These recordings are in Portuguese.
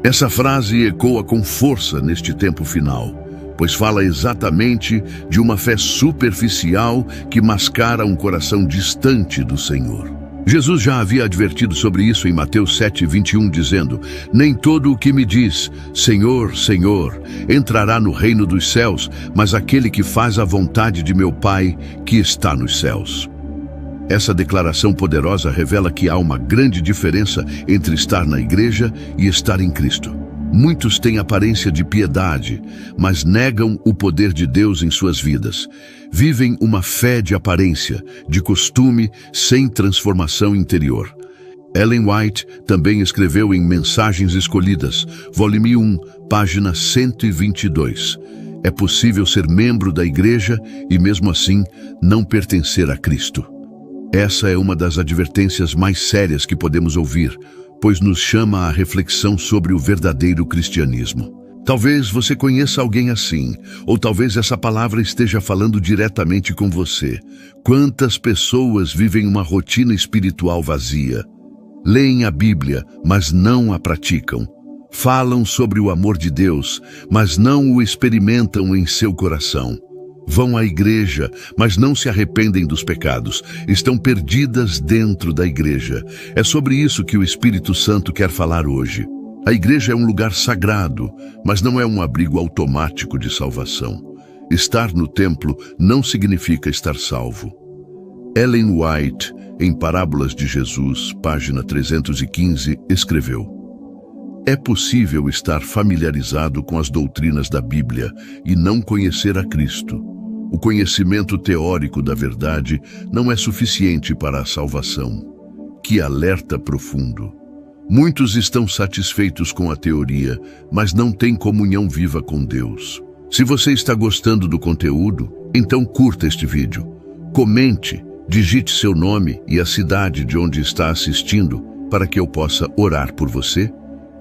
Essa frase ecoa com força neste tempo final, pois fala exatamente de uma fé superficial que mascara um coração distante do Senhor. Jesus já havia advertido sobre isso em Mateus 7:21, dizendo: "Nem todo o que me diz, Senhor, Senhor, entrará no reino dos céus, mas aquele que faz a vontade de meu Pai que está nos céus." Essa declaração poderosa revela que há uma grande diferença entre estar na igreja e estar em Cristo. Muitos têm aparência de piedade, mas negam o poder de Deus em suas vidas. Vivem uma fé de aparência, de costume, sem transformação interior. Ellen White também escreveu em Mensagens Escolhidas, volume 1, página 122. É possível ser membro da igreja e, mesmo assim, não pertencer a Cristo. Essa é uma das advertências mais sérias que podemos ouvir, pois nos chama à reflexão sobre o verdadeiro cristianismo. Talvez você conheça alguém assim, ou talvez essa palavra esteja falando diretamente com você. Quantas pessoas vivem uma rotina espiritual vazia? Leem a Bíblia, mas não a praticam. Falam sobre o amor de Deus, mas não o experimentam em seu coração. Vão à igreja, mas não se arrependem dos pecados. Estão perdidas dentro da igreja. É sobre isso que o Espírito Santo quer falar hoje. A igreja é um lugar sagrado, mas não é um abrigo automático de salvação. Estar no templo não significa estar salvo. Ellen White, em Parábolas de Jesus, página 315, escreveu: "É possível estar familiarizado com as doutrinas da Bíblia e não conhecer a Cristo. O conhecimento teórico da verdade não é suficiente para a salvação." Que alerta profundo! Muitos estão satisfeitos com a teoria, mas não têm comunhão viva com Deus. Se você está gostando do conteúdo, então curta este vídeo. Comente, digite seu nome e a cidade de onde está assistindo para que eu possa orar por você.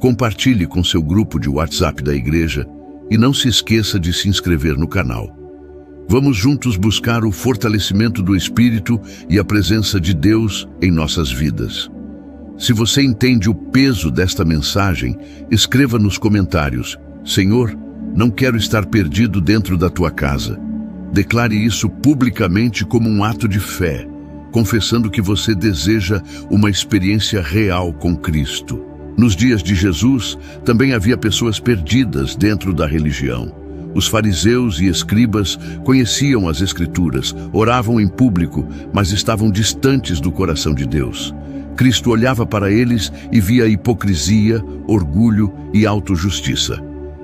Compartilhe com seu grupo de WhatsApp da igreja e não se esqueça de se inscrever no canal. Vamos juntos buscar o fortalecimento do Espírito e a presença de Deus em nossas vidas. Se você entende o peso desta mensagem, escreva nos comentários: "Senhor, não quero estar perdido dentro da tua casa." Declare isso publicamente como um ato de fé, confessando que você deseja uma experiência real com Cristo. Nos dias de Jesus, também havia pessoas perdidas dentro da religião. Os fariseus e escribas conheciam as Escrituras, oravam em público, mas estavam distantes do coração de Deus. Cristo olhava para eles e via hipocrisia, orgulho e autojustiça.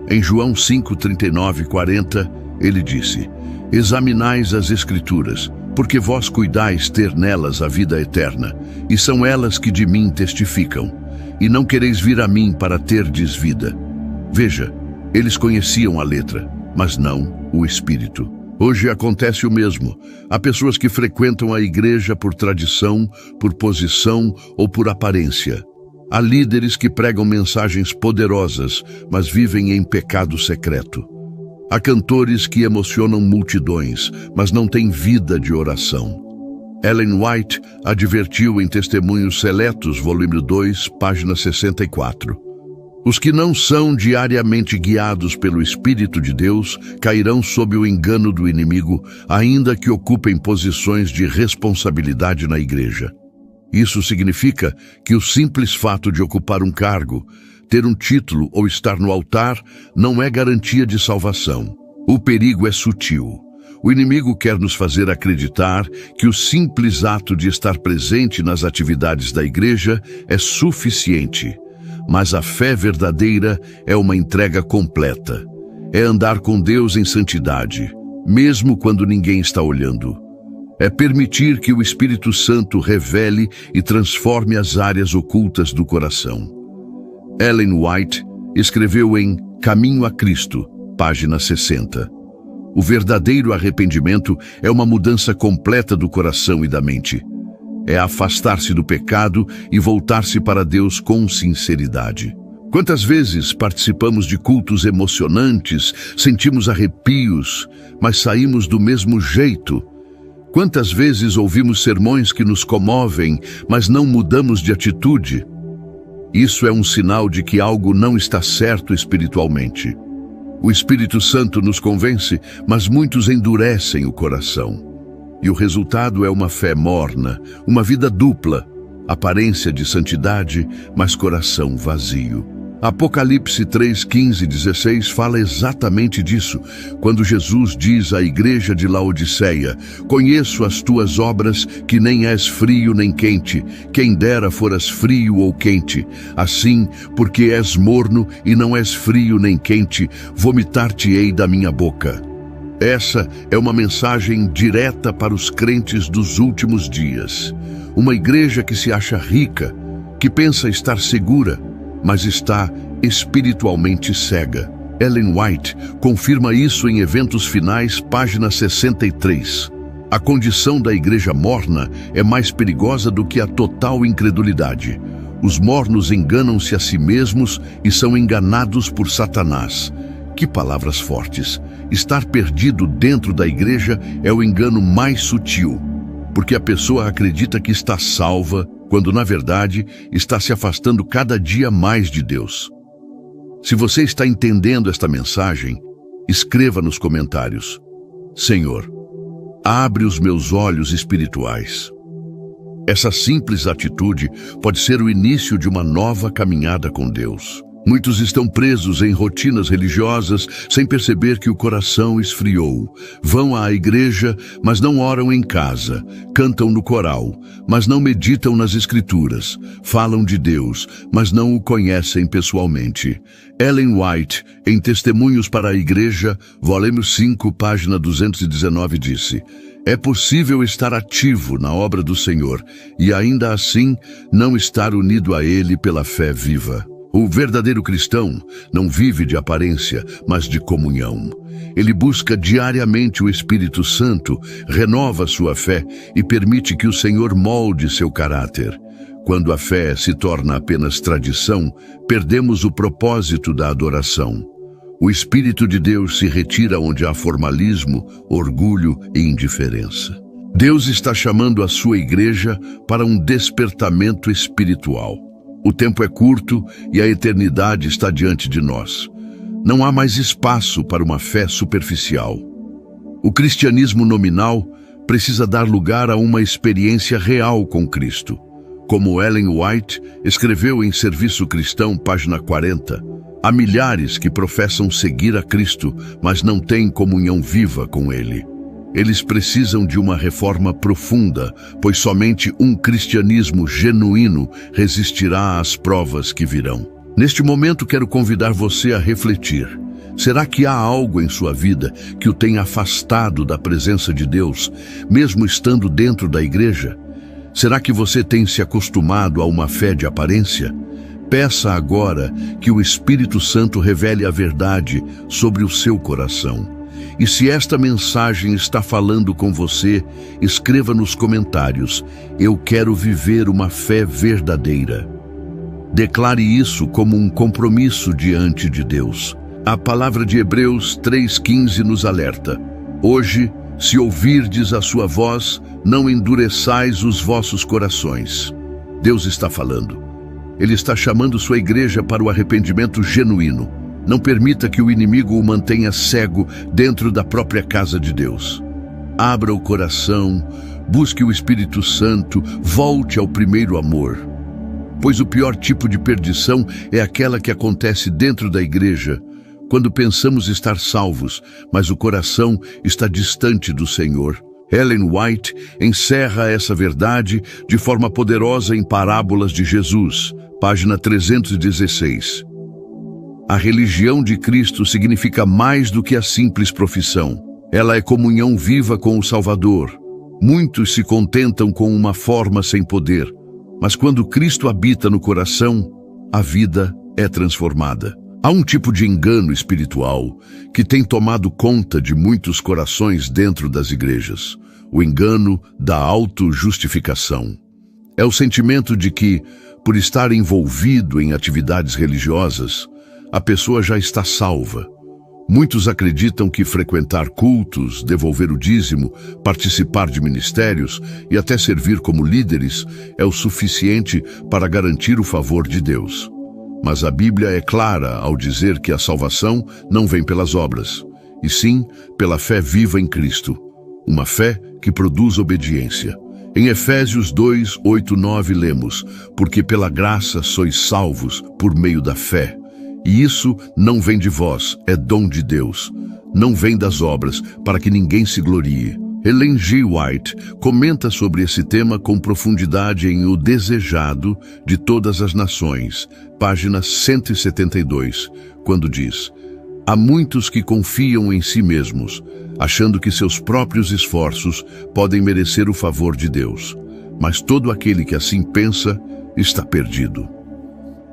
Em João 5:39-40, ele disse: "Examinais as Escrituras, porque vós cuidais ter nelas a vida eterna, e são elas que de mim testificam. E não quereis vir a mim para terdes vida." Veja, eles conheciam a letra, mas não o Espírito. Hoje acontece o mesmo. Há pessoas que frequentam a igreja por tradição, por posição ou por aparência. Há líderes que pregam mensagens poderosas, mas vivem em pecado secreto. Há cantores que emocionam multidões, mas não têm vida de oração. Ellen White advertiu em Testemunhos Seletos, volume 2, página 64. Os que não são diariamente guiados pelo Espírito de Deus cairão sob o engano do inimigo, ainda que ocupem posições de responsabilidade na igreja. Isso significa que o simples fato de ocupar um cargo, ter um título ou estar no altar não é garantia de salvação. O perigo é sutil. O inimigo quer nos fazer acreditar que o simples ato de estar presente nas atividades da igreja é suficiente. Mas a fé verdadeira é uma entrega completa. É andar com Deus em santidade, mesmo quando ninguém está olhando. É permitir que o Espírito Santo revele e transforme as áreas ocultas do coração. Ellen White escreveu em Caminho a Cristo, página 60. O verdadeiro arrependimento é uma mudança completa do coração e da mente. É afastar-se do pecado e voltar-se para Deus com sinceridade. Quantas vezes participamos de cultos emocionantes, sentimos arrepios, mas saímos do mesmo jeito? Quantas vezes ouvimos sermões que nos comovem, mas não mudamos de atitude? Isso é um sinal de que algo não está certo espiritualmente. O Espírito Santo nos convence, mas muitos endurecem o coração. E o resultado é uma fé morna, uma vida dupla, aparência de santidade, mas coração vazio. Apocalipse 3, 15 e 16 fala exatamente disso, quando Jesus diz à igreja de Laodiceia: conheço as tuas obras, que nem és frio nem quente, quem dera foras frio ou quente. Assim, porque és morno e não és frio nem quente, vomitar-te-ei da minha boca. Essa é uma mensagem direta para os crentes dos últimos dias. Uma igreja que se acha rica, que pensa estar segura, mas está espiritualmente cega. Ellen White confirma isso em Eventos Finais, página 63. A condição da igreja morna é mais perigosa do que a total incredulidade. Os mornos enganam-se a si mesmos e são enganados por Satanás. Que palavras fortes! Estar perdido dentro da igreja é o engano mais sutil, porque a pessoa acredita que está salva, quando na verdade está se afastando cada dia mais de Deus. Se você está entendendo esta mensagem, escreva nos comentários: Senhor, abre os meus olhos espirituais. Essa simples atitude pode ser o início de uma nova caminhada com Deus. Muitos estão presos em rotinas religiosas sem perceber que o coração esfriou. Vão à igreja, mas não oram em casa. Cantam no coral, mas não meditam nas escrituras. Falam de Deus, mas não o conhecem pessoalmente. Ellen White, em Testemunhos para a Igreja, volume 5, página 219, disse: é possível estar ativo na obra do Senhor e ainda assim não estar unido a Ele pela fé viva. O verdadeiro cristão não vive de aparência, mas de comunhão. Ele busca diariamente o Espírito Santo, renova sua fé e permite que o Senhor molde seu caráter. Quando a fé se torna apenas tradição, perdemos o propósito da adoração. O Espírito de Deus se retira onde há formalismo, orgulho e indiferença. Deus está chamando a sua igreja para um despertamento espiritual. O tempo é curto e a eternidade está diante de nós. Não há mais espaço para uma fé superficial. O cristianismo nominal precisa dar lugar a uma experiência real com Cristo. Como Ellen White escreveu em Serviço Cristão, página 40, há milhares que professam seguir a Cristo, mas não têm comunhão viva com Ele. Eles precisam de uma reforma profunda, pois somente um cristianismo genuíno resistirá às provas que virão. Neste momento quero convidar você a refletir. Será que há algo em sua vida que o tenha afastado da presença de Deus, mesmo estando dentro da igreja? Será que você tem se acostumado a uma fé de aparência? Peça agora que o Espírito Santo revele a verdade sobre o seu coração. E se esta mensagem está falando com você, escreva nos comentários: eu quero viver uma fé verdadeira. Declare isso como um compromisso diante de Deus. A palavra de Hebreus 3,15 nos alerta: hoje, se ouvirdes a sua voz, não endureçais os vossos corações. Deus está falando. Ele está chamando sua igreja para o arrependimento genuíno. Não permita que o inimigo o mantenha cego dentro da própria casa de Deus. Abra o coração, busque o Espírito Santo, volte ao primeiro amor. Pois o pior tipo de perdição é aquela que acontece dentro da igreja, quando pensamos estar salvos, mas o coração está distante do Senhor. Ellen White encerra essa verdade de forma poderosa em Parábolas de Jesus, página 316. A religião de Cristo significa mais do que a simples profissão. Ela é comunhão viva com o Salvador. Muitos se contentam com uma forma sem poder, mas quando Cristo habita no coração, a vida é transformada. Há um tipo de engano espiritual que tem tomado conta de muitos corações dentro das igrejas. O engano da autojustificação. É o sentimento de que, por estar envolvido em atividades religiosas, a pessoa já está salva. Muitos acreditam que frequentar cultos, devolver o dízimo, participar de ministérios e até servir como líderes é o suficiente para garantir o favor de Deus. Mas a Bíblia é clara ao dizer que a salvação não vem pelas obras, e sim pela fé viva em Cristo, uma fé que produz obediência. Em Efésios 2, 8, 9 lemos: porque pela graça sois salvos por meio da fé. E isso não vem de vós, é dom de Deus. Não vem das obras, para que ninguém se glorie. Ellen G. White comenta sobre esse tema com profundidade em O Desejado de Todas as Nações, página 172, quando diz: há muitos que confiam em si mesmos, achando que seus próprios esforços podem merecer o favor de Deus. Mas todo aquele que assim pensa está perdido.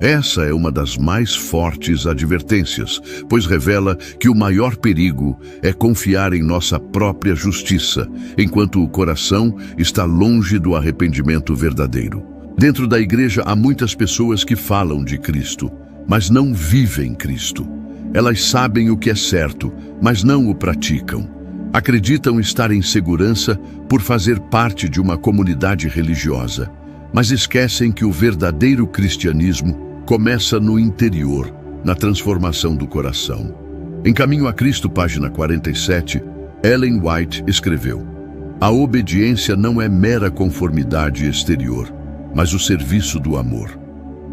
Essa é uma das mais fortes advertências, pois revela que o maior perigo é confiar em nossa própria justiça, enquanto o coração está longe do arrependimento verdadeiro. Dentro da igreja há muitas pessoas que falam de Cristo, mas não vivem Cristo. Elas sabem o que é certo, mas não o praticam. Acreditam estar em segurança por fazer parte de uma comunidade religiosa, mas esquecem que o verdadeiro cristianismo começa no interior, na transformação do coração. Em Caminho a Cristo, página 47, Ellen White escreveu: a obediência não é mera conformidade exterior, mas o serviço do amor.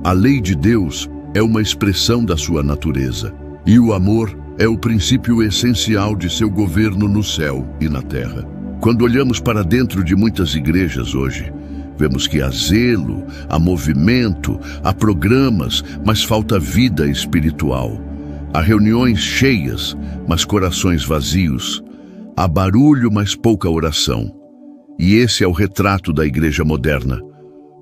A lei de Deus é uma expressão da sua natureza, e o amor é o princípio essencial de seu governo no céu e na terra. Quando olhamos para dentro de muitas igrejas hoje, vemos que há zelo, há movimento, há programas, mas falta vida espiritual. Há reuniões cheias, mas corações vazios. Há barulho, mas pouca oração. E esse é o retrato da igreja moderna.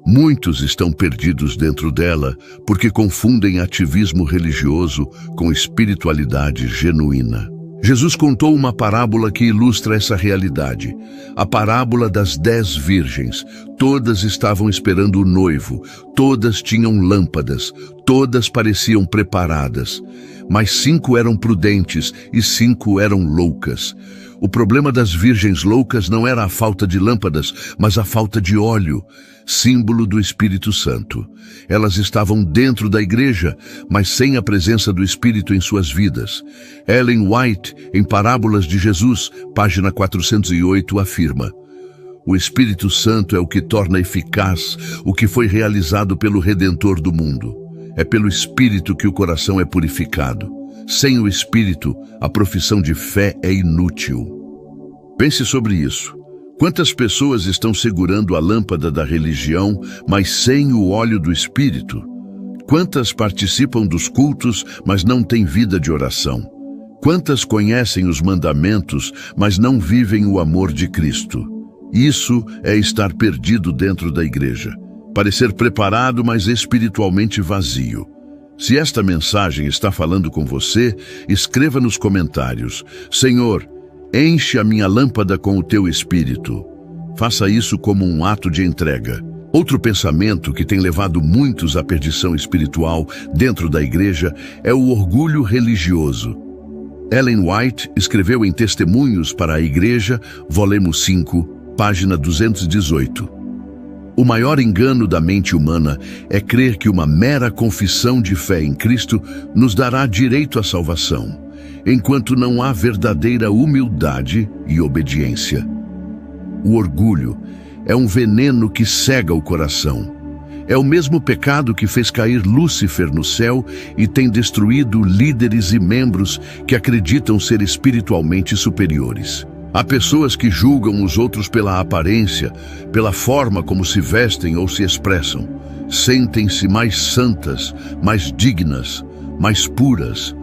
Muitos estão perdidos dentro dela porque confundem ativismo religioso com espiritualidade genuína. Jesus contou uma parábola que ilustra essa realidade. A parábola das 10 virgens. Todas estavam esperando o noivo, todas tinham lâmpadas, todas pareciam preparadas. Mas 5 eram prudentes e 5 eram loucas. O problema das virgens loucas não era a falta de lâmpadas, mas a falta de óleo, símbolo do Espírito Santo. Elas estavam dentro da igreja, mas sem a presença do Espírito em suas vidas. Ellen White, em Parábolas de Jesus, página 408, afirma: o Espírito Santo é o que torna eficaz o que foi realizado pelo Redentor do mundo. É pelo Espírito que o coração é purificado. Sem o Espírito, a profissão de fé é inútil. Pense sobre isso. Quantas pessoas estão segurando a lâmpada da religião, mas sem o óleo do Espírito? Quantas participam dos cultos, mas não têm vida de oração? Quantas conhecem os mandamentos, mas não vivem o amor de Cristo? Isso é estar perdido dentro da igreja. Parecer preparado, mas espiritualmente vazio. Se esta mensagem está falando com você, escreva nos comentários: Senhor, enche a minha lâmpada com o teu Espírito. Faça isso como um ato de entrega. Outro pensamento que tem levado muitos à perdição espiritual dentro da igreja é o orgulho religioso. Ellen White escreveu em Testemunhos para a Igreja, volume 5, página 218. O maior engano da mente humana é crer que uma mera confissão de fé em Cristo nos dará direito à salvação, enquanto não há verdadeira humildade e obediência. O orgulho é um veneno que cega o coração. É o mesmo pecado que fez cair Lúcifer no céu e tem destruído líderes e membros que acreditam ser espiritualmente superiores. Há pessoas que julgam os outros pela aparência, pela forma como se vestem ou se expressam. Sentem-se mais santas, mais dignas, mais puras,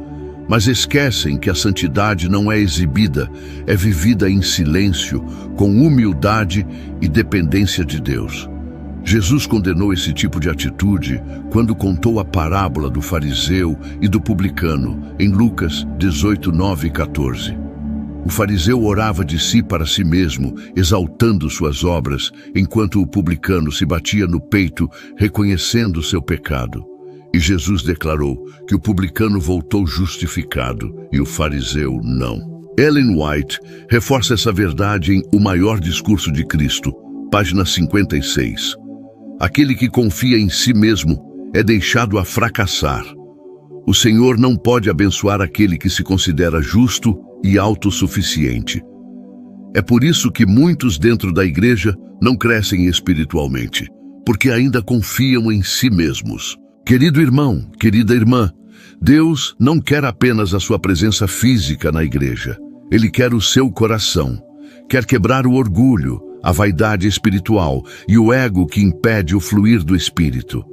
mas esquecem que a santidade não é exibida, é vivida em silêncio, com humildade e dependência de Deus. Jesus condenou esse tipo de atitude quando contou a parábola do fariseu e do publicano, em Lucas 18, 9 e 14. O fariseu orava de si para si mesmo, exaltando suas obras, enquanto o publicano se batia no peito, reconhecendo seu pecado. E Jesus declarou que o publicano voltou justificado e o fariseu não. Ellen White reforça essa verdade em O Maior Discurso de Cristo, página 56. Aquele que confia em si mesmo é deixado a fracassar. O Senhor não pode abençoar aquele que se considera justo e autossuficiente. É por isso que muitos dentro da igreja não crescem espiritualmente, porque ainda confiam em si mesmos. Querido irmão, querida irmã, Deus não quer apenas a sua presença física na igreja. Ele quer o seu coração. Quer quebrar o orgulho, a vaidade espiritual e o ego que impede o fluir do Espírito.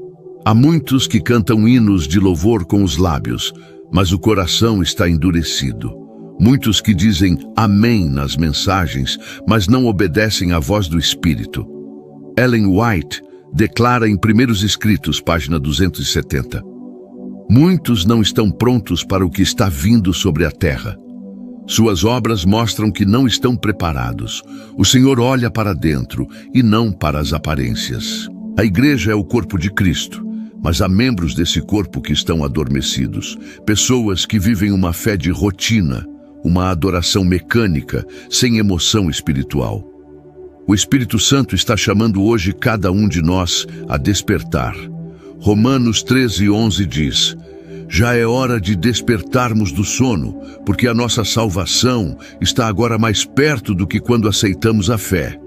Há muitos que cantam hinos de louvor com os lábios, mas o coração está endurecido. Muitos que dizem amém nas mensagens, mas não obedecem à voz do Espírito. Ellen White declara em Primeiros Escritos, página 270. Muitos não estão prontos para o que está vindo sobre a terra. Suas obras mostram que não estão preparados. O Senhor olha para dentro e não para as aparências. A igreja é o corpo de Cristo, mas há membros desse corpo que estão adormecidos. Pessoas que vivem uma fé de rotina, uma adoração mecânica, sem emoção espiritual. O Espírito Santo está chamando hoje cada um de nós a despertar. Romanos 13:11 diz: já é hora de despertarmos do sono, porque a nossa salvação está agora mais perto do que quando aceitamos a fé.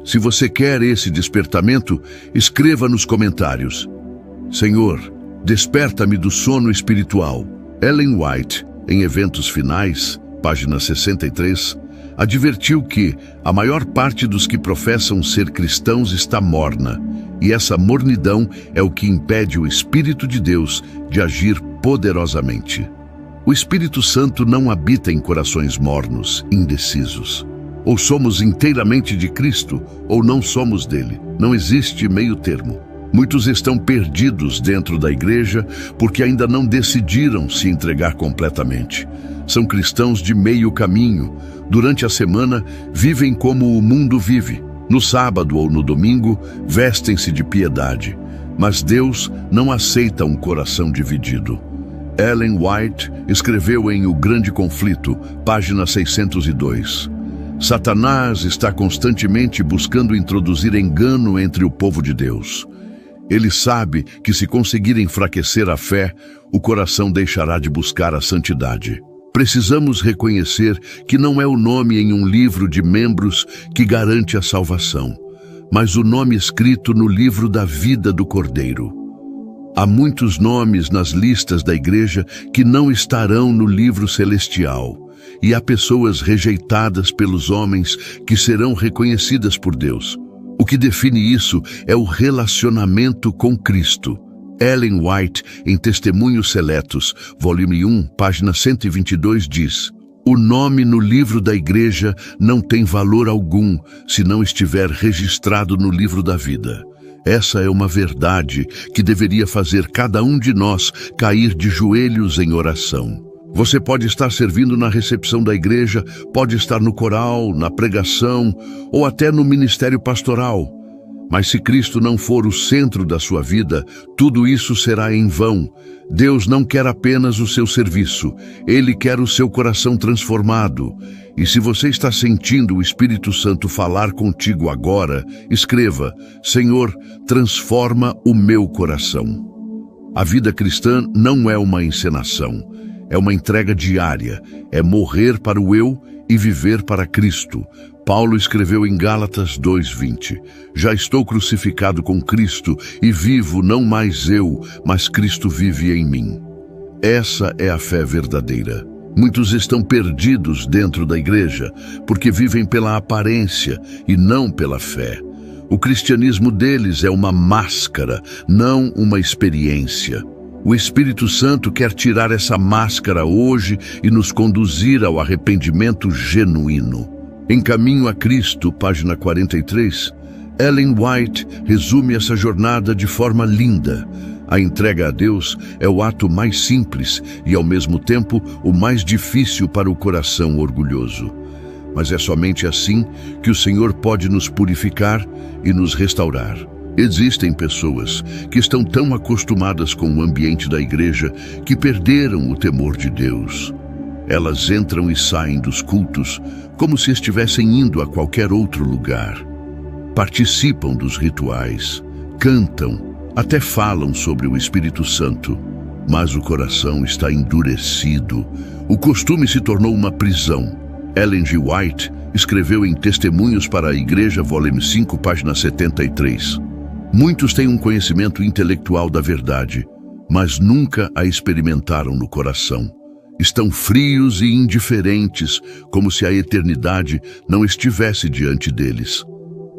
Se você quer esse despertamento, escreva nos comentários: Senhor, desperta-me do sono espiritual. Ellen White, em Eventos Finais, página 63, advertiu que a maior parte dos que professam ser cristãos está morna, e essa mornidão é o que impede o Espírito de Deus de agir poderosamente. O Espírito Santo não habita em corações mornos, indecisos. Ou somos inteiramente de Cristo, ou não somos dele. Não existe meio termo. Muitos estão perdidos dentro da igreja porque ainda não decidiram se entregar completamente. São cristãos de meio caminho. Durante a semana, vivem como o mundo vive. No sábado ou no domingo, vestem-se de piedade. Mas Deus não aceita um coração dividido. Ellen White escreveu em O Grande Conflito, página 602. Satanás está constantemente buscando introduzir engano entre o povo de Deus. Ele sabe que se conseguir enfraquecer a fé, o coração deixará de buscar a santidade. Precisamos reconhecer que não é o nome em um livro de membros que garante a salvação, mas o nome escrito no livro da vida do Cordeiro. Há muitos nomes nas listas da igreja que não estarão no livro celestial, e há pessoas rejeitadas pelos homens que serão reconhecidas por Deus. O que define isso é o relacionamento com Cristo. Ellen White, em Testemunhos Seletos, volume 1, página 122, diz: o nome no livro da igreja não tem valor algum se não estiver registrado no livro da vida. Essa é uma verdade que deveria fazer cada um de nós cair de joelhos em oração. Você pode estar servindo na recepção da igreja, pode estar no coral, na pregação ou até no ministério pastoral. Mas se Cristo não for o centro da sua vida, tudo isso será em vão. Deus não quer apenas o seu serviço, Ele quer o seu coração transformado. E se você está sentindo o Espírito Santo falar contigo agora, escreva: Senhor, transforma o meu coração. A vida cristã não é uma encenação, é uma entrega diária, é morrer para o eu e viver para Cristo. Paulo escreveu em Gálatas 2:20, já estou crucificado com Cristo e vivo não mais eu, mas Cristo vive em mim. Essa é a fé verdadeira. Muitos estão perdidos dentro da igreja porque vivem pela aparência e não pela fé. O cristianismo deles é uma máscara, não uma experiência. O Espírito Santo quer tirar essa máscara hoje e nos conduzir ao arrependimento genuíno. Em Caminho a Cristo, página 43, Ellen White resume essa jornada de forma linda. A entrega a Deus é o ato mais simples e, ao mesmo tempo, o mais difícil para o coração orgulhoso. Mas é somente assim que o Senhor pode nos purificar e nos restaurar. Existem pessoas que estão tão acostumadas com o ambiente da igreja que perderam o temor de Deus. Elas entram e saem dos cultos como se estivessem indo a qualquer outro lugar. Participam dos rituais, cantam, até falam sobre o Espírito Santo, mas o coração está endurecido. O costume se tornou uma prisão. Ellen G. White escreveu em Testemunhos para a Igreja, volume 5, página 73. Muitos têm um conhecimento intelectual da verdade, mas nunca a experimentaram no coração. Estão frios e indiferentes, como se a eternidade não estivesse diante deles.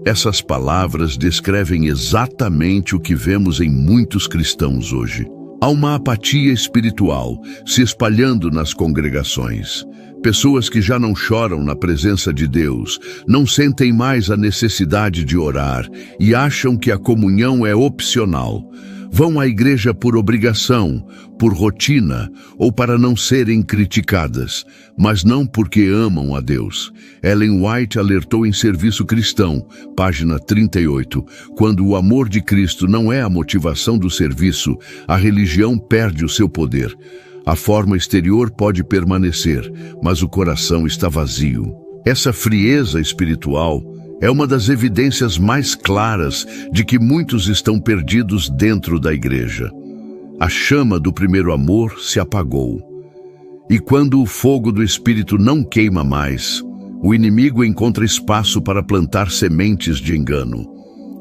Essas palavras descrevem exatamente o que vemos em muitos cristãos hoje. Há uma apatia espiritual se espalhando nas congregações. Pessoas que já não choram na presença de Deus, não sentem mais a necessidade de orar e acham que a comunhão é opcional. Vão à igreja por obrigação, por rotina ou para não serem criticadas, mas não porque amam a Deus. Ellen White alertou em Serviço Cristão, página 38, quando o amor de Cristo não é a motivação do serviço, a religião perde o seu poder. A forma exterior pode permanecer, mas o coração está vazio. Essa frieza espiritual é uma das evidências mais claras de que muitos estão perdidos dentro da igreja. A chama do primeiro amor se apagou. E quando o fogo do Espírito não queima mais, o inimigo encontra espaço para plantar sementes de engano.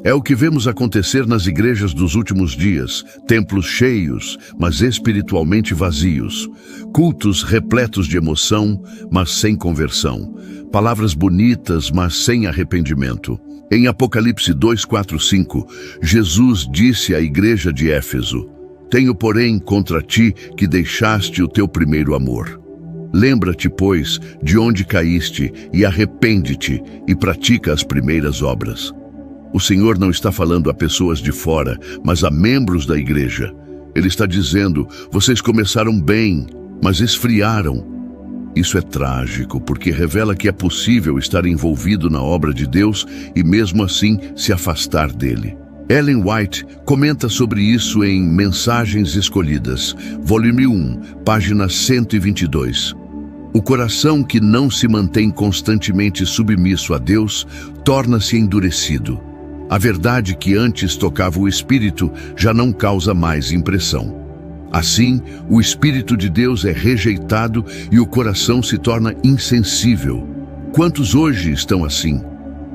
É o que vemos acontecer nas igrejas dos últimos dias, templos cheios, mas espiritualmente vazios, cultos repletos de emoção, mas sem conversão, palavras bonitas, mas sem arrependimento. Em Apocalipse 2, 4, 5, Jesus disse à igreja de Éfeso: "Tenho, porém, contra ti que deixaste o teu primeiro amor. Lembra-te, pois, de onde caíste, e arrepende-te, e pratica as primeiras obras." O Senhor não está falando a pessoas de fora, mas a membros da igreja. Ele está dizendo: vocês começaram bem, mas esfriaram. Isso é trágico, porque revela que é possível estar envolvido na obra de Deus e mesmo assim se afastar dele. Ellen White comenta sobre isso em Mensagens Escolhidas, volume 1, página 122. O coração que não se mantém constantemente submisso a Deus torna-se endurecido. A verdade que antes tocava o Espírito já não causa mais impressão. Assim, o Espírito de Deus é rejeitado e o coração se torna insensível. Quantos hoje estão assim?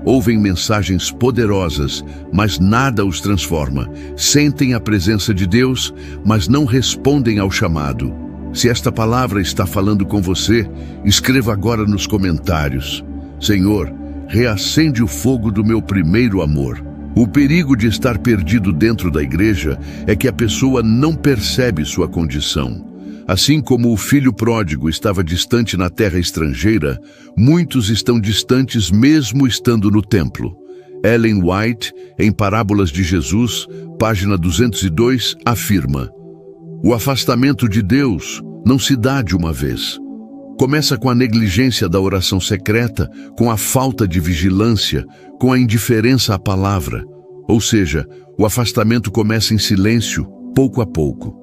Ouvem mensagens poderosas, mas nada os transforma. Sentem a presença de Deus, mas não respondem ao chamado. Se esta palavra está falando com você, escreva agora nos comentários: Senhor, reacende o fogo do meu primeiro amor. O perigo de estar perdido dentro da igreja é que a pessoa não percebe sua condição. Assim como o filho pródigo estava distante na terra estrangeira, muitos estão distantes mesmo estando no templo. Ellen White, em Parábolas de Jesus, página 202, afirma: o afastamento de Deus não se dá de uma vez. Começa com a negligência da oração secreta, com a falta de vigilância, com a indiferença à palavra. Ou seja, o afastamento começa em silêncio, pouco a pouco.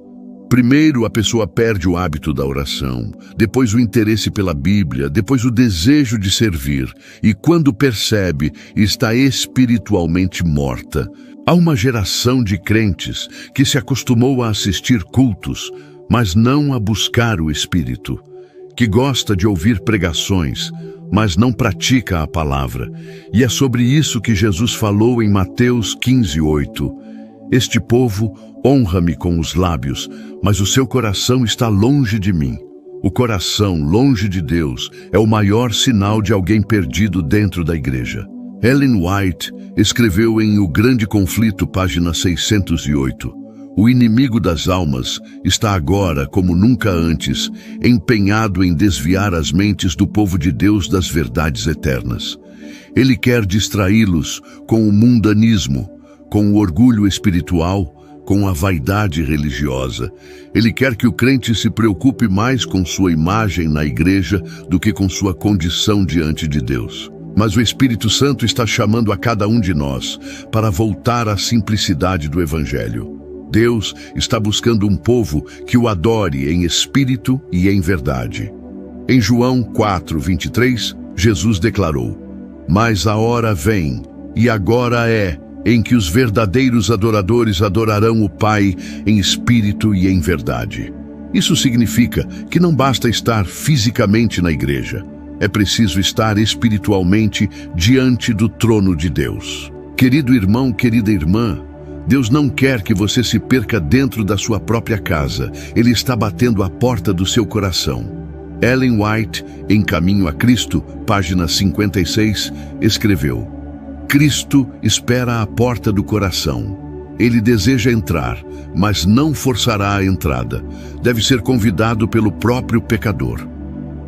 Primeiro a pessoa perde o hábito da oração, depois o interesse pela Bíblia, depois o desejo de servir, e quando percebe, está espiritualmente morta. Há uma geração de crentes que se acostumou a assistir cultos, mas não a buscar o Espírito, que gosta de ouvir pregações, mas não pratica a palavra. E é sobre isso que Jesus falou em Mateus 15:8. Este povo honra-me com os lábios, mas o seu coração está longe de mim. O coração longe de Deus é o maior sinal de alguém perdido dentro da igreja. Ellen White escreveu em O Grande Conflito, página 608, o inimigo das almas está agora, como nunca antes, empenhado em desviar as mentes do povo de Deus das verdades eternas. Ele quer distraí-los com o mundanismo, com o orgulho espiritual, com a vaidade religiosa. Ele quer que o crente se preocupe mais com sua imagem na igreja do que com sua condição diante de Deus. Mas o Espírito Santo está chamando a cada um de nós para voltar à simplicidade do Evangelho. Deus está buscando um povo que o adore em espírito e em verdade. Em João 4:23, Jesus declarou: "Mas a hora vem, e agora é, em que os verdadeiros adoradores adorarão o Pai em espírito e em verdade." Isso significa que não basta estar fisicamente na igreja. É preciso estar espiritualmente diante do trono de Deus. Querido irmão, querida irmã, Deus não quer que você se perca dentro da sua própria casa. Ele está batendo à porta do seu coração. Ellen White, em Caminho a Cristo, página 56, escreveu: "Cristo espera à porta do coração. Ele deseja entrar, mas não forçará a entrada. Deve ser convidado pelo próprio pecador."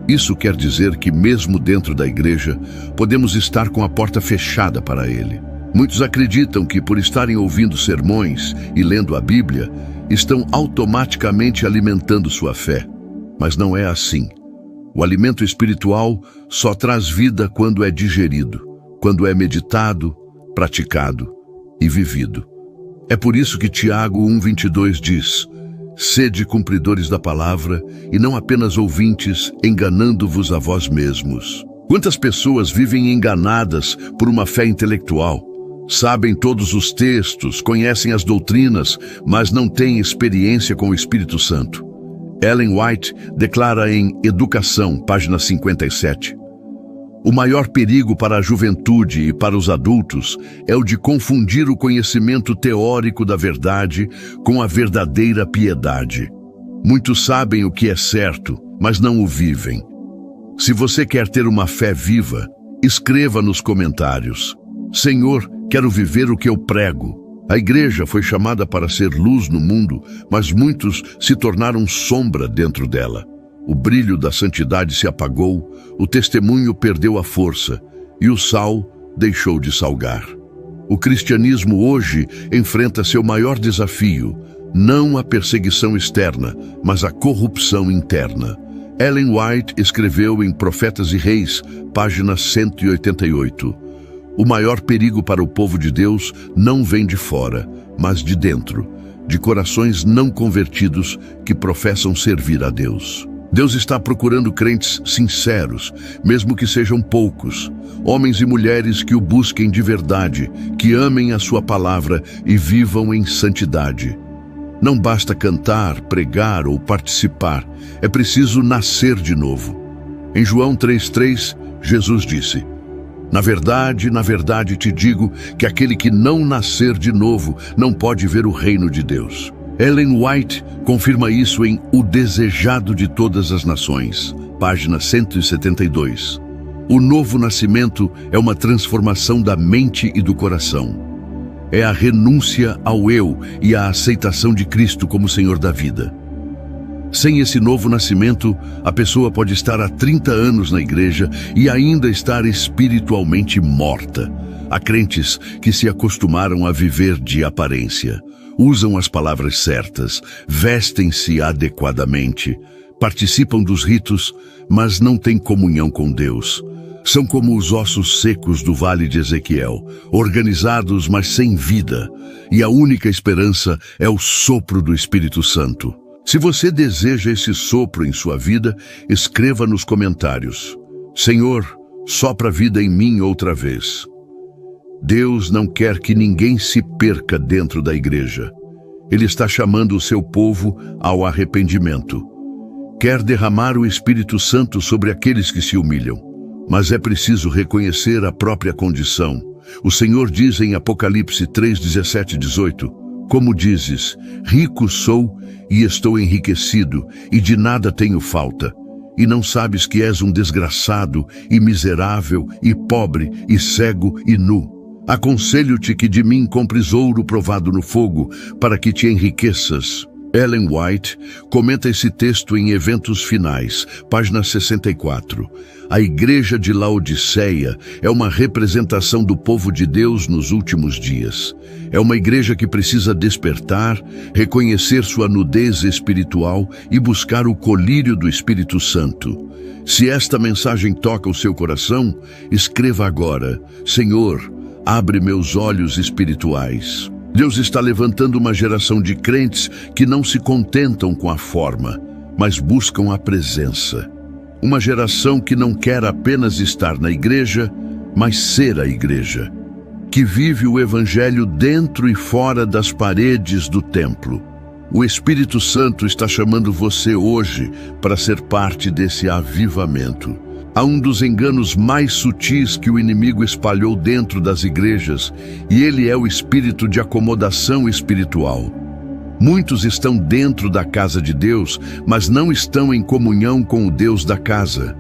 Isso quer dizer que mesmo dentro da igreja, podemos estar com a porta fechada para ele. Muitos acreditam que por estarem ouvindo sermões e lendo a Bíblia, estão automaticamente alimentando sua fé. Mas não é assim. O alimento espiritual só traz vida quando é digerido, quando é meditado, praticado e vivido. É por isso que Tiago 1:22 diz: "Sede cumpridores da palavra e não apenas ouvintes, enganando-vos a vós mesmos." Quantas pessoas vivem enganadas por uma fé intelectual? Sabem todos os textos, conhecem as doutrinas, mas não têm experiência com o Espírito Santo. Ellen White declara em Educação, página 57, "O maior perigo para a juventude e para os adultos é o de confundir o conhecimento teórico da verdade com a verdadeira piedade. Muitos sabem o que é certo, mas não o vivem." Se você quer ter uma fé viva, escreva nos comentários: "Senhor, quero viver o que eu prego." A igreja foi chamada para ser luz no mundo, mas muitos se tornaram sombra dentro dela. O brilho da santidade se apagou, o testemunho perdeu a força e o sal deixou de salgar. O cristianismo hoje enfrenta seu maior desafio, não a perseguição externa, mas a corrupção interna. Ellen White escreveu em Profetas e Reis, página 188, "O maior perigo para o povo de Deus não vem de fora, mas de dentro, de corações não convertidos que professam servir a Deus." Deus está procurando crentes sinceros, mesmo que sejam poucos, homens e mulheres que o busquem de verdade, que amem a sua palavra e vivam em santidade. Não basta cantar, pregar ou participar, é preciso nascer de novo. Em João 3:3, Jesus disse: na verdade te digo que aquele que não nascer de novo não pode ver o reino de Deus." Ellen White confirma isso em O Desejado de Todas as Nações, página 172. O novo nascimento é uma transformação da mente e do coração. É a renúncia ao eu e a aceitação de Cristo como Senhor da vida. Sem esse novo nascimento, a pessoa pode estar há 30 anos na igreja e ainda estar espiritualmente morta. Há crentes que se acostumaram a viver de aparência. Usam as palavras certas, vestem-se adequadamente, participam dos ritos, mas não têm comunhão com Deus. São como os ossos secos do vale de Ezequiel, organizados, mas sem vida. E a única esperança é o sopro do Espírito Santo. Se você deseja esse sopro em sua vida, escreva nos comentários: "Senhor, sopra a vida em mim outra vez." Deus não quer que ninguém se perca dentro da igreja. Ele está chamando o seu povo ao arrependimento. Quer derramar o Espírito Santo sobre aqueles que se humilham, mas é preciso reconhecer a própria condição. O Senhor diz em Apocalipse 3:17 e 18, "Como dizes, rico sou e estou enriquecido, e de nada tenho falta, e não sabes que és um desgraçado, e miserável, e pobre, e cego, e nu. Aconselho-te que de mim compres ouro provado no fogo, para que te enriqueças." Ellen White comenta esse texto em Eventos Finais, página 64. A Igreja de Laodiceia é uma representação do povo de Deus nos últimos dias. É uma igreja que precisa despertar, reconhecer sua nudez espiritual e buscar o colírio do Espírito Santo. Se esta mensagem toca o seu coração, escreva agora: Senhor, abre meus olhos espirituais. Deus está levantando uma geração de crentes que não se contentam com a forma, mas buscam a presença. Uma geração que não quer apenas estar na igreja, mas ser a igreja. Que vive o Evangelho dentro e fora das paredes do templo. O Espírito Santo está chamando você hoje para ser parte desse avivamento. Há um dos enganos mais sutis que o inimigo espalhou dentro das igrejas, e ele é o espírito de acomodação espiritual. Muitos estão dentro da casa de Deus, mas não estão em comunhão com o Deus da casa.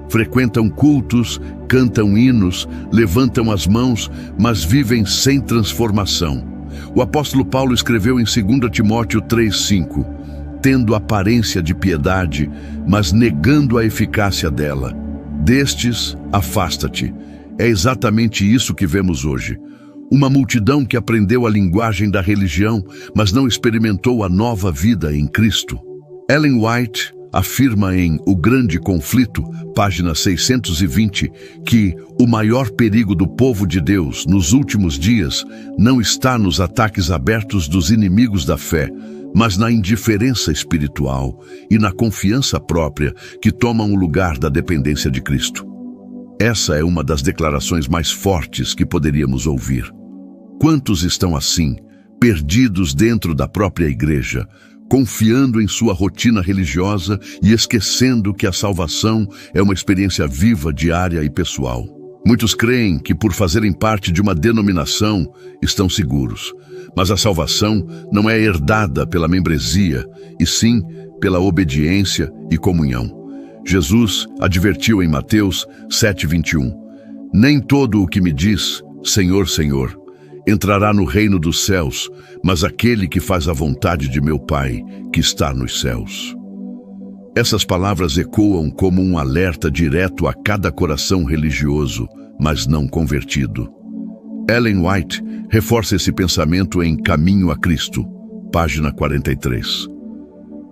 Frequentam cultos, cantam hinos, levantam as mãos, mas vivem sem transformação. O apóstolo Paulo escreveu em 2 Timóteo 3:5, tendo aparência de piedade, mas negando a eficácia dela. Destes, afasta-te. É exatamente isso que vemos hoje. Uma multidão que aprendeu a linguagem da religião, mas não experimentou a nova vida em Cristo. Ellen White afirma em O Grande Conflito, página 620, que o maior perigo do povo de Deus nos últimos dias não está nos ataques abertos dos inimigos da fé, mas na indiferença espiritual e na confiança própria que tomam o lugar da dependência de Cristo. Essa é uma das declarações mais fortes que poderíamos ouvir. Quantos estão assim, perdidos dentro da própria igreja, confiando em sua rotina religiosa e esquecendo que a salvação é uma experiência viva, diária e pessoal? Muitos creem que por fazerem parte de uma denominação estão seguros, mas a salvação não é herdada pela membresia, e sim pela obediência e comunhão. Jesus advertiu em Mateus 7:21, nem todo o que me diz, Senhor, Senhor, entrará no reino dos céus, mas aquele que faz a vontade de meu Pai, que está nos céus. Essas palavras ecoam como um alerta direto a cada coração religioso, mas não convertido. Ellen White reforça esse pensamento em Caminho a Cristo, página 43.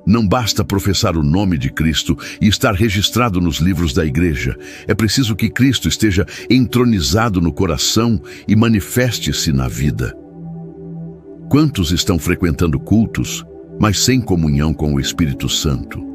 Não basta professar o nome de Cristo e estar registrado nos livros da igreja. É preciso que Cristo esteja entronizado no coração e manifeste-se na vida. Quantos estão frequentando cultos, mas sem comunhão com o Espírito Santo?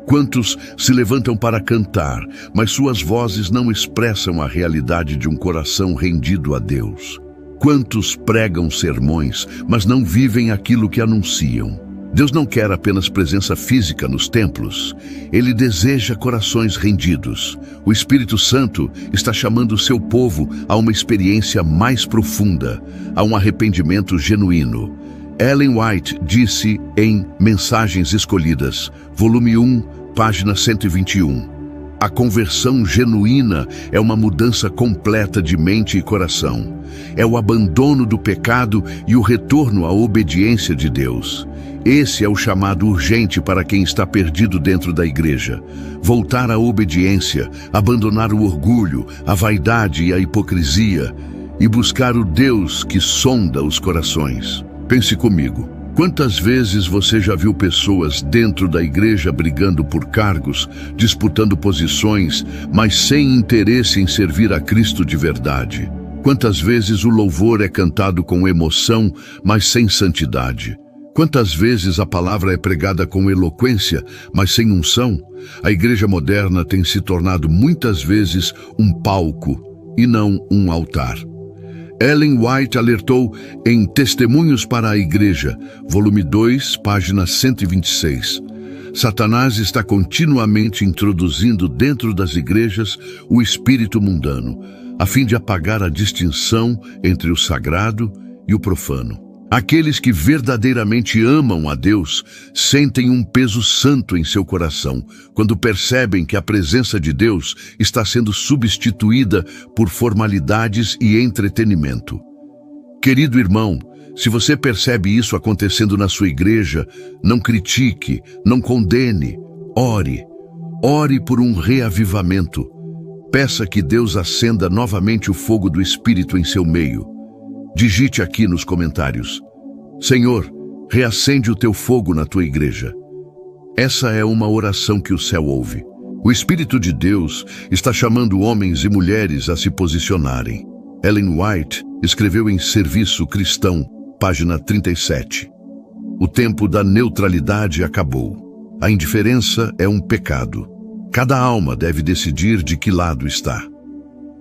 Quantos se levantam para cantar, mas suas vozes não expressam a realidade de um coração rendido a Deus? Quantos pregam sermões, mas não vivem aquilo que anunciam? Deus não quer apenas presença física nos templos. Ele deseja corações rendidos. O Espírito Santo está chamando o seu povo a uma experiência mais profunda, a um arrependimento genuíno. Ellen White disse em Mensagens Escolhidas, volume 1, página 121. A conversão genuína é uma mudança completa de mente e coração. É o abandono do pecado e o retorno à obediência de Deus. Esse é o chamado urgente para quem está perdido dentro da igreja. Voltar à obediência, abandonar o orgulho, a vaidade e a hipocrisia e buscar o Deus que sonda os corações. Pense comigo. Quantas vezes você já viu pessoas dentro da igreja brigando por cargos, disputando posições, mas sem interesse em servir a Cristo de verdade? Quantas vezes o louvor é cantado com emoção, mas sem santidade? Quantas vezes a palavra é pregada com eloquência, mas sem unção? A igreja moderna tem se tornado muitas vezes um palco e não um altar. Ellen White alertou em Testemunhos para a Igreja, volume 2, página 126. Satanás está continuamente introduzindo dentro das igrejas o espírito mundano, a fim de apagar a distinção entre o sagrado e o profano. Aqueles que verdadeiramente amam a Deus sentem um peso santo em seu coração quando percebem que a presença de Deus está sendo substituída por formalidades e entretenimento. Querido irmão, Se você percebe isso acontecendo na sua igreja, não critique, não condene, ore. Ore por um reavivamento. Peça que Deus acenda novamente o fogo do Espírito em seu meio. Digite aqui nos comentários: Senhor, reacende o teu fogo na tua igreja. Essa é uma oração que o céu ouve. O Espírito de Deus está chamando homens e mulheres a se posicionarem. Ellen White escreveu em Serviço Cristão, página 37. O tempo da neutralidade acabou. A indiferença é um pecado. Cada alma deve decidir de que lado está.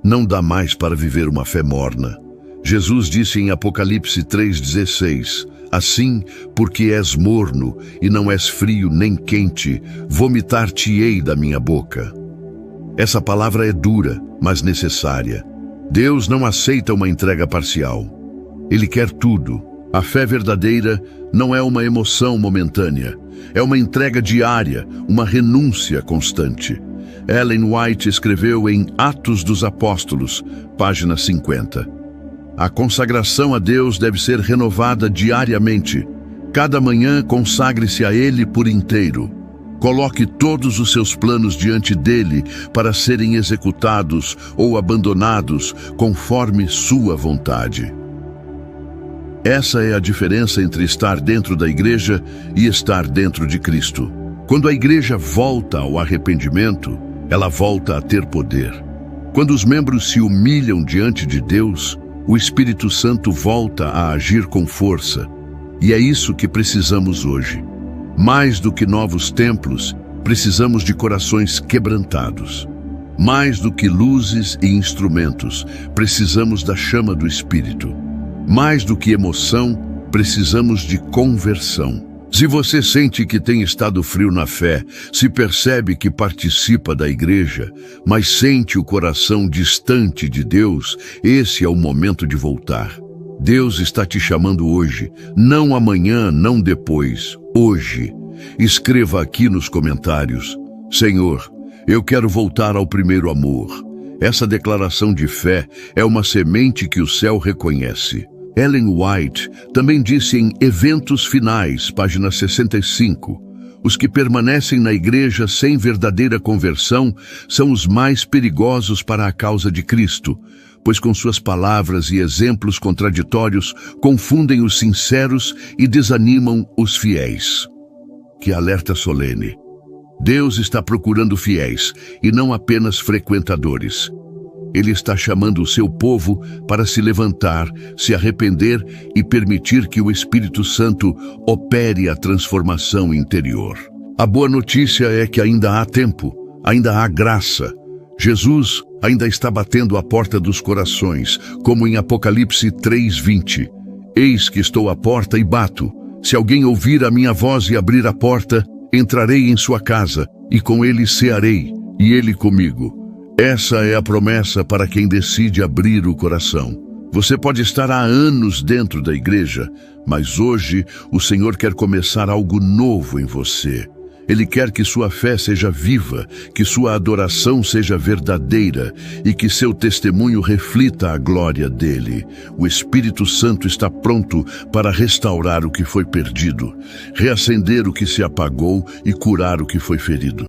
Não dá mais para viver uma fé morna. Jesus disse em Apocalipse 3,16, assim, porque és morno e não és frio nem quente, vomitar-te-ei da minha boca. Essa palavra é dura, mas necessária. Deus não aceita uma entrega parcial. Ele quer tudo. A fé verdadeira não é uma emoção momentânea. É uma entrega diária, uma renúncia constante. Ellen White escreveu em Atos dos Apóstolos, página 50. A consagração a Deus deve ser renovada diariamente. Cada manhã consagre-se a Ele por inteiro. Coloque todos os seus planos diante dele para serem executados ou abandonados conforme sua vontade. Essa é a diferença entre estar dentro da igreja e estar dentro de Cristo. Quando a igreja volta ao arrependimento, ela volta a ter poder. Quando os membros se humilham diante de Deus, o Espírito Santo volta a agir com força. E é isso que precisamos hoje. Mais do que novos templos, precisamos de corações quebrantados. Mais do que luzes e instrumentos, precisamos da chama do Espírito. Mais do que emoção, precisamos de conversão. Se você sente que tem estado frio na fé, se percebe que participa da igreja, mas sente o coração distante de Deus, esse é o momento de voltar. Deus está te chamando hoje, não amanhã, não depois, hoje. Escreva aqui nos comentários: Senhor, eu quero voltar ao primeiro amor. Essa declaração de fé é uma semente que o céu reconhece. Ellen White também disse em Eventos Finais, página 65, os que permanecem na igreja sem verdadeira conversão são os mais perigosos para a causa de Cristo, pois com suas palavras e exemplos contraditórios confundem os sinceros e desanimam os fiéis. Que alerta solene! Deus está procurando fiéis e não apenas frequentadores. Ele está chamando o seu povo para se levantar, se arrepender e permitir que o Espírito Santo opere a transformação interior. A boa notícia é que ainda há tempo, ainda há graça. Jesus ainda está batendo a porta dos corações, como em Apocalipse 3:20. Eis que estou à porta e bato. Se alguém ouvir a minha voz e abrir a porta, entrarei em sua casa, e com ele cearei, e ele comigo. Essa é a promessa para quem decide abrir o coração. Você pode estar há anos dentro da igreja, mas hoje o Senhor quer começar algo novo em você. Ele quer que sua fé seja viva, que sua adoração seja verdadeira e que seu testemunho reflita a glória dele. O Espírito Santo está pronto para restaurar o que foi perdido, reacender o que se apagou e curar o que foi ferido.